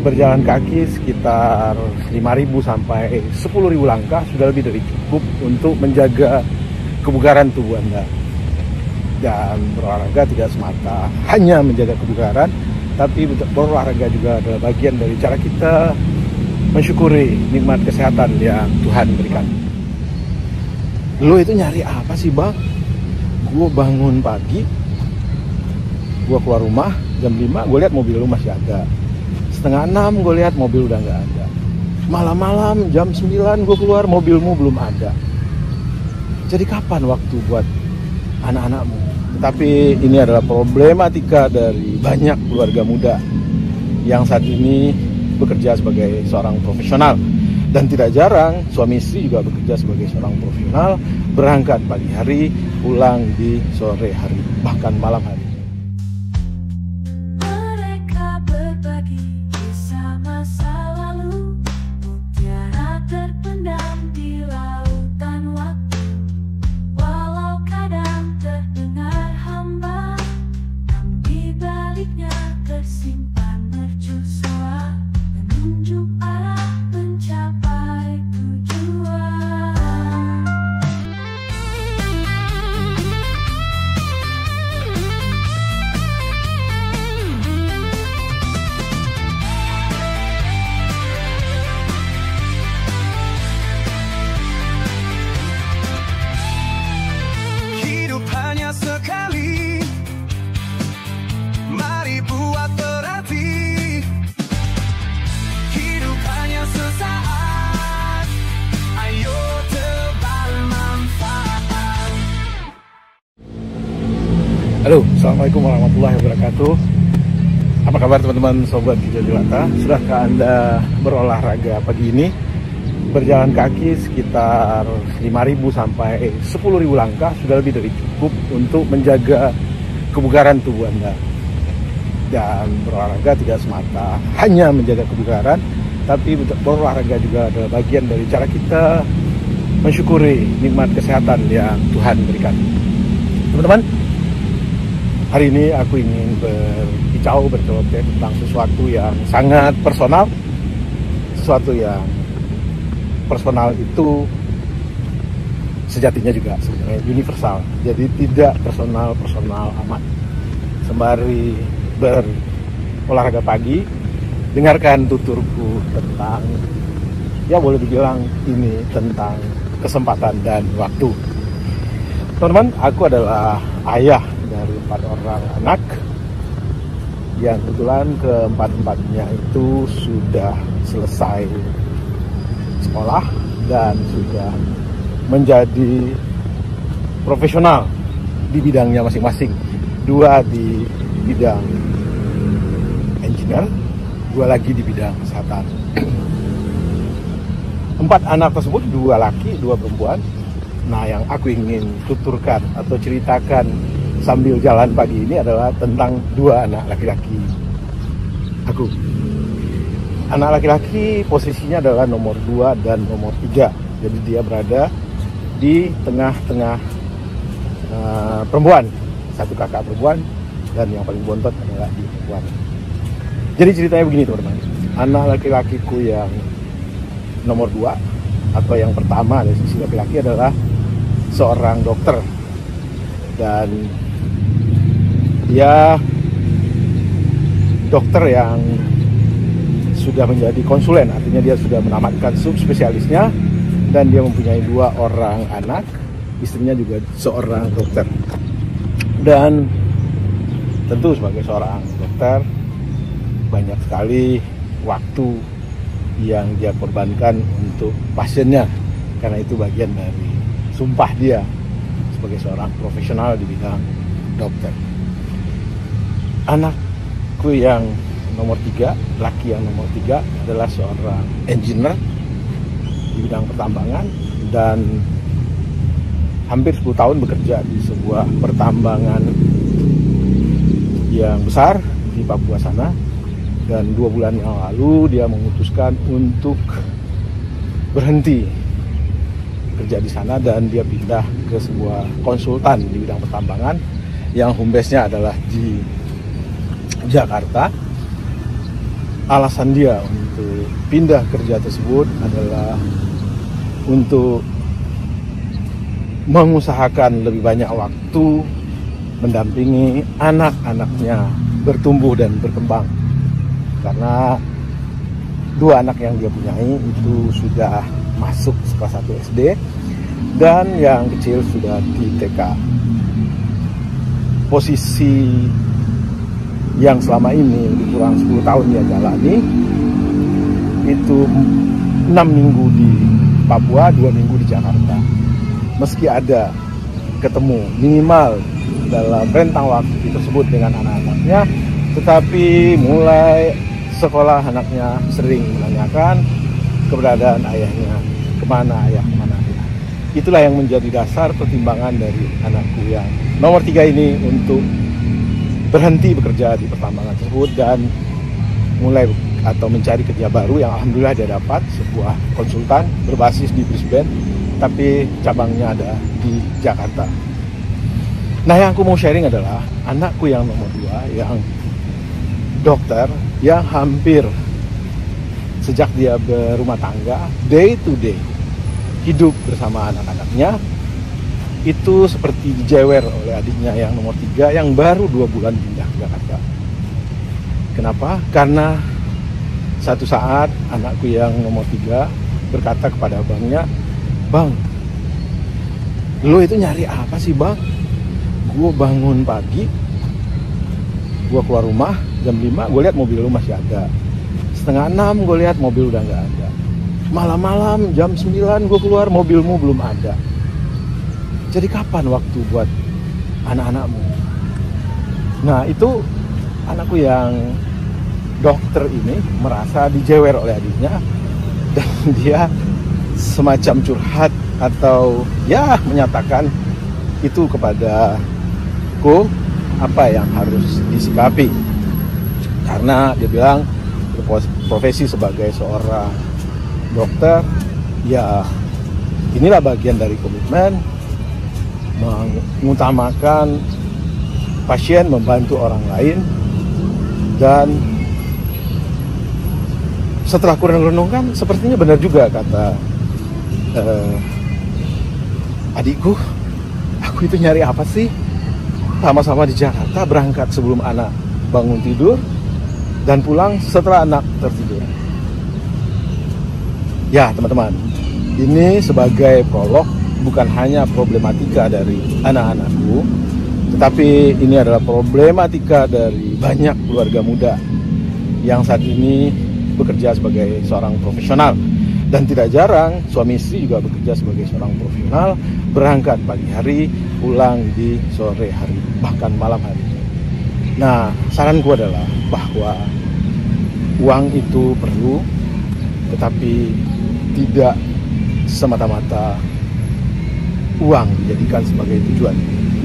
berjalan kaki sekitar 5.000 sampai 10.000 langkah sudah lebih dari cukup untuk menjaga kebugaran tubuh Anda. Dan berolahraga tidak semata hanya menjaga kebugaran, tapi berolahraga juga adalah bagian dari cara kita mensyukuri nikmat kesehatan yang Tuhan berikan. Lo itu nyari apa sih bang? Gue bangun pagi, gue keluar rumah jam 5, gue lihat mobil lu masih ada. Setengah 6 gue lihat mobil udah nggak ada. Malam-malam jam 9 gue keluar, mobilmu belum ada. Jadi kapan waktu buat anak-anakmu? Tetapi ini adalah problematika dari banyak keluarga muda yang saat ini bekerja sebagai seorang profesional. Dan tidak jarang suami istri juga bekerja sebagai seorang profesional, berangkat pagi hari, pulang di sore hari, bahkan malam hari. Halo, assalamualaikum warahmatullahi wabarakatuh. Apa kabar teman-teman sobat Hijau Jelata? Sudahkah Anda berolahraga pagi ini? Berjalan kaki sekitar 5.000 sampai 10.000 langkah sudah lebih dari cukup untuk menjaga kebugaran tubuh Anda. Dan berolahraga tidak semata hanya menjaga kebugaran, tapi berolahraga juga adalah bagian dari cara kita mensyukuri nikmat kesehatan yang Tuhan berikan. Teman-teman, hari ini aku ingin berceloteh tentang sesuatu yang sangat personal. Sesuatu yang personal itu sejatinya juga sebenarnya universal. Jadi tidak personal amat. Sembari berolahraga pagi, dengarkan tuturku tentang, ya boleh dibilang ini tentang kesempatan dan waktu. Teman-teman, aku adalah ayah dari 4 orang anak yang kebetulan keempat-empatnya itu sudah selesai sekolah dan sudah menjadi profesional di bidangnya masing-masing. 2 di bidang engineer, 2 lagi di bidang kesehatan. 4 anak tersebut, 2 laki, 2 perempuan. Nah, yang aku ingin tuturkan atau ceritakan sambil jalan pagi ini adalah tentang 2 anak laki-laki aku. Anak laki-laki posisinya adalah nomor 2 dan nomor 3. Jadi dia berada di tengah-tengah perempuan. 1 kakak perempuan dan yang paling bontot adalah di perempuan. Jadi ceritanya begini teman-teman. Anak laki-lakiku yang nomor 2 atau yang pertama dari sisi laki-laki adalah seorang dokter. Dan dia dokter yang sudah menjadi konsulen, artinya dia sudah menamatkan subspesialisnya dan dia mempunyai 2 orang anak, istrinya juga seorang dokter. Dan tentu sebagai seorang dokter banyak sekali waktu yang dia korbankan untuk pasiennya, karena itu bagian dari sumpah dia sebagai seorang profesional di bidang dokter. Anakku yang nomor 3, laki yang nomor 3 adalah seorang engineer di bidang pertambangan dan hampir 10 tahun bekerja di sebuah pertambangan yang besar di Papua sana. Dan 2 bulan yang lalu dia memutuskan untuk berhenti kerja di sana dan dia pindah ke sebuah konsultan di bidang pertambangan yang home base-nya adalah di Jakarta. alasan dia untuk pindah kerja tersebut adalah untuk mengusahakan lebih banyak waktu mendampingi anak-anaknya bertumbuh dan berkembang. Karena 2 anak yang dia punyai itu sudah masuk kelas 1 SD dan yang kecil sudah di TK. Posisi yang selama ini lebih kurang 10 tahun dia jalani itu 6 minggu di Papua, 2 minggu di Jakarta. Meski ada ketemu minimal dalam rentang waktu tersebut dengan anak-anaknya, tetapi mulai sekolah anaknya sering menanyakan keberadaan ayahnya, kemana ayah. Itulah yang menjadi dasar pertimbangan dari anakku yang nomor 3 ini untuk berhenti bekerja di pertambangan tersebut dan mulai atau mencari kerja baru yang alhamdulillah dia dapat, sebuah konsultan berbasis di Brisbane, tapi cabangnya ada di Jakarta. Nah, yang aku mau sharing adalah anakku yang nomor 2 yang dokter, yang hampir sejak dia berumah tangga, day to day hidup bersama anak-anaknya, itu seperti dijewer oleh adiknya yang nomor 3 yang baru 2 bulan pindah ke Jakarta. Kenapa? Karena satu saat anakku yang nomor 3 berkata kepada abangnya, "Bang, lo itu nyari apa sih bang? Gue bangun pagi, gue keluar rumah jam 5, gue lihat mobil lo masih ada. Setengah 6 gue lihat mobil udah nggak ada. Malam-malam jam 9 gue keluar, mobilmu belum ada. Jadi kapan waktu buat anak-anakmu?" Nah, itu anakku yang dokter ini merasa dijewer oleh adiknya dan dia semacam curhat atau ya menyatakan itu kepadaku apa yang harus disikapi. Karena dia bilang profesi sebagai seorang dokter, ya inilah bagian dari komitmen mengutamakan pasien, membantu orang lain. Dan setelah kurang renungkan, sepertinya benar juga kata adikku, aku itu nyari apa sih? Sama-sama di Jakarta, berangkat sebelum anak bangun tidur dan pulang setelah anak tertidur. Ya teman-teman, ini sebagai prolog, bukan hanya problematika dari anak-anakku, tetapi ini adalah problematika dari banyak keluarga muda yang saat ini bekerja sebagai seorang profesional. Dan tidak jarang suami istri juga bekerja sebagai seorang profesional, berangkat pagi hari, pulang di sore hari, bahkan malam hari. Nah, saranku adalah bahwa uang itu perlu, tetapi tidak semata-mata uang dijadikan sebagai tujuan.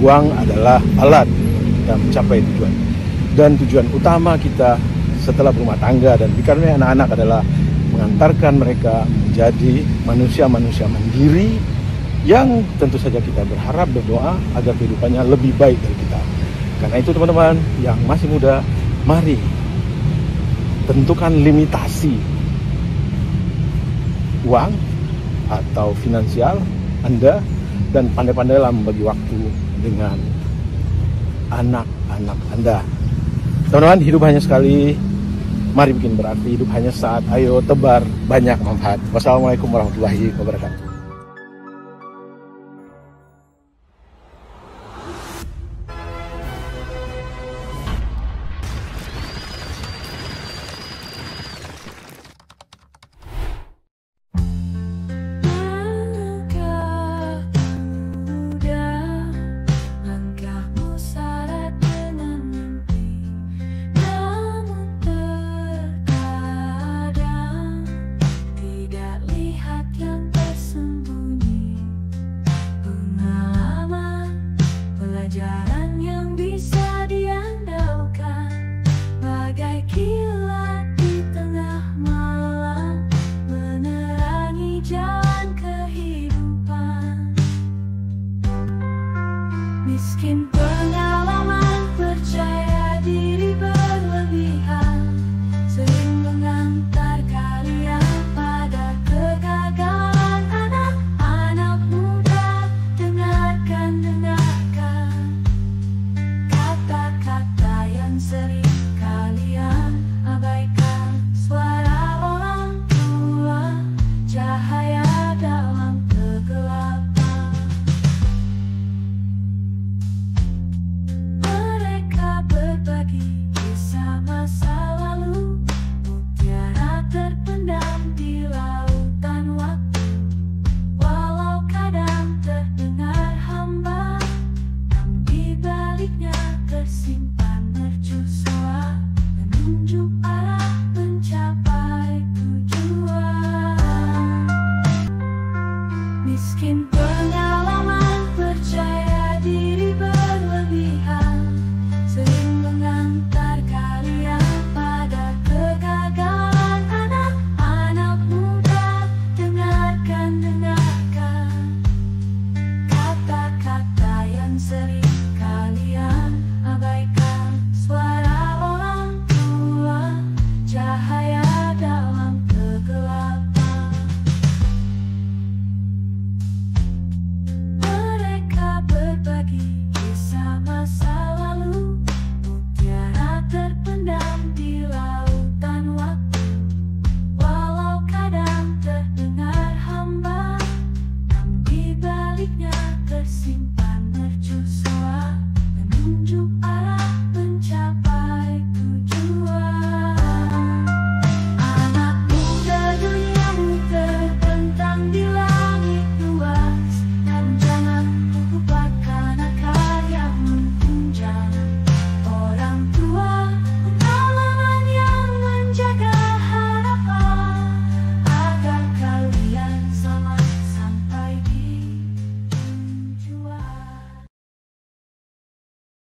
Uang adalah alat yang mencapai tujuan. Dan tujuan utama kita setelah berumah tangga dan dikaruniai anak-anak adalah mengantarkan mereka menjadi manusia-manusia mandiri yang tentu saja kita berharap, berdoa agar kehidupannya lebih baik dari kita. Karena itu teman-teman yang masih muda, mari tentukan limitasi uang atau finansial Anda dan pandai-pandailah membagi waktu dengan anak-anak Anda. Teman-teman, hidup hanya sekali. Mari bikin berarti, hidup hanya saat, ayo tebar banyak manfaat. Wassalamualaikum warahmatullahi wabarakatuh.